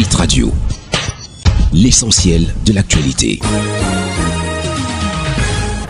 Hit Radio, l'essentiel de l'actualité.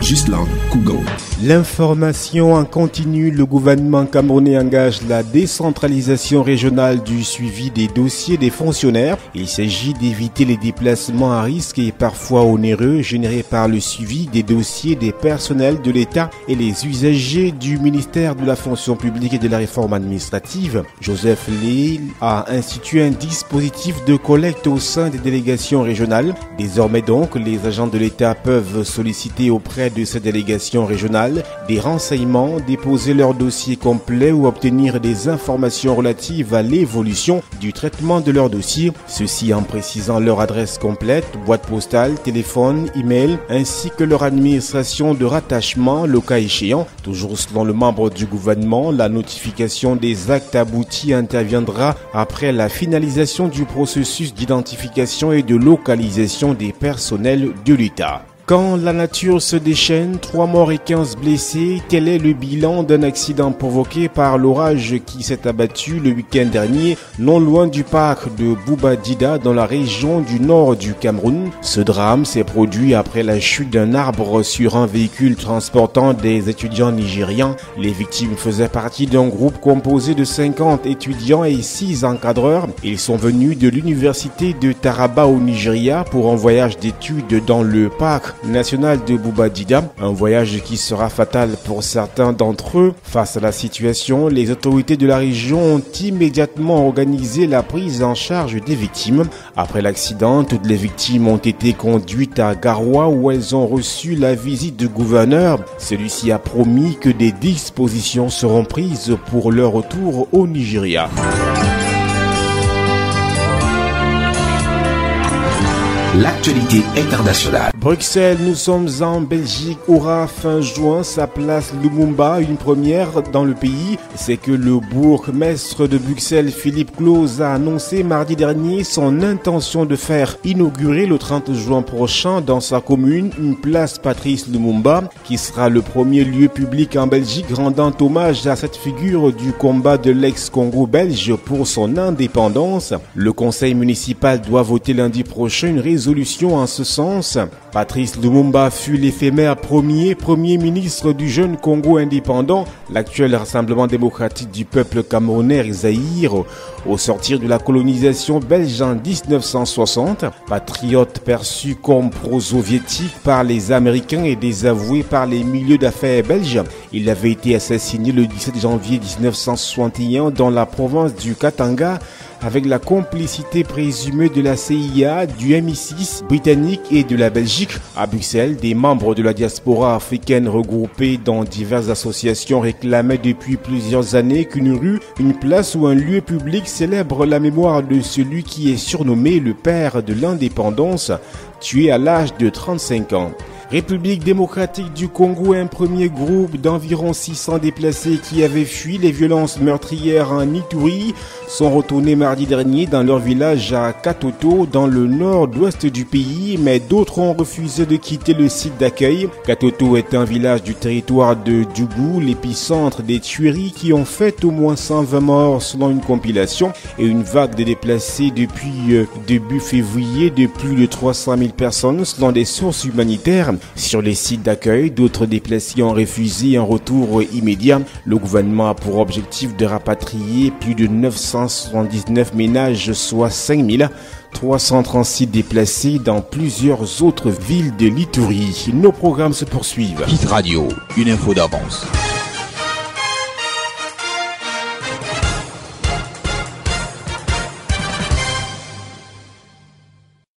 Ghislain Cougan. L'information en continu, le gouvernement camerounais engage la décentralisation régionale du suivi des dossiers des fonctionnaires. Il s'agit d'éviter les déplacements à risque et parfois onéreux générés par le suivi des dossiers des personnels de l'État et les usagers du ministère de la fonction publique et de la réforme administrative. Joseph Lé a institué un dispositif de collecte au sein des délégations régionales. Désormais donc, les agents de l'État peuvent solliciter auprès de ces délégations régionales des renseignements, déposer leur dossier complet ou obtenir des informations relatives à l'évolution du traitement de leur dossier. Ceci en précisant leur adresse complète, boîte postale, téléphone, email, ainsi que leur administration de rattachement, le cas échéant. Toujours selon le membre du gouvernement, la notification des actes aboutis interviendra après la finalisation du processus d'identification et de localisation des personnels de l'État. Quand la nature se déchaîne, 3 morts et 15 blessés, tel est le bilan d'un accident provoqué par l'orage qui s'est abattu le week-end dernier, non loin du parc de Boubadida dans la région du nord du Cameroun. Ce drame s'est produit après la chute d'un arbre sur un véhicule transportant des étudiants nigérians. Les victimes faisaient partie d'un groupe composé de 50 étudiants et 6 encadreurs. Ils sont venus de l'université de Taraba au Nigeria pour un voyage d'études dans le parc national de Boubadida, un voyage qui sera fatal pour certains d'entre eux. Face à la situation, les autorités de la région ont immédiatement organisé la prise en charge des victimes. Après l'accident, toutes les victimes ont été conduites à Garoua où elles ont reçu la visite du gouverneur. Celui-ci a promis que des dispositions seront prises pour leur retour au Nigeria. L'actualité internationale. Bruxelles, nous sommes en Belgique, aura fin juin sa place Lumumba, une première dans le pays. C'est que le bourgmestre de Bruxelles, Philippe Claus, a annoncé mardi dernier son intention de faire inaugurer le 30 juin prochain dans sa commune une place Patrice Lumumba, qui sera le premier lieu public en Belgique rendant hommage à cette figure du combat de l'ex-Congo belge pour son indépendance. Le conseil municipal doit voter lundi prochain une résolution en ce sens. Patrice Lumumba fut l'éphémère premier ministre du jeune Congo indépendant, l'actuel Rassemblement démocratique du peuple camerounais Zaïre, au sortir de la colonisation belge en 1960. Patriote perçu comme pro-soviétique par les Américains et désavoué par les milieux d'affaires belges, il avait été assassiné le 17 janvier 1961 dans la province du Katanga, avec la complicité présumée de la CIA, du MI6 britannique et de la Belgique. À Bruxelles, des membres de la diaspora africaine regroupés dans diverses associations réclamaient depuis plusieurs années qu'une rue, une place ou un lieu public célèbre la mémoire de celui qui est surnommé le père de l'indépendance, tué à l'âge de 35 ans. République démocratique du Congo, un premier groupe d'environ 600 déplacés qui avaient fui les violences meurtrières en Ituri sont retournés mardi dernier dans leur village à Katoto, dans le nord-ouest du pays, mais d'autres ont refusé de quitter le site d'accueil. Katoto est un village du territoire de Djougou, l'épicentre des tueries qui ont fait au moins 120 morts selon une compilation, et une vague de déplacés depuis début février de plus de 300 000 personnes selon des sources humanitaires. Sur les sites d'accueil, d'autres déplacés ont refusé un retour immédiat. Le gouvernement a pour objectif de rapatrier plus de 979 ménages, soit 5336 déplacés dans plusieurs autres villes de l'Ituri. Nos programmes se poursuivent. Hit Radio, une info d'avance.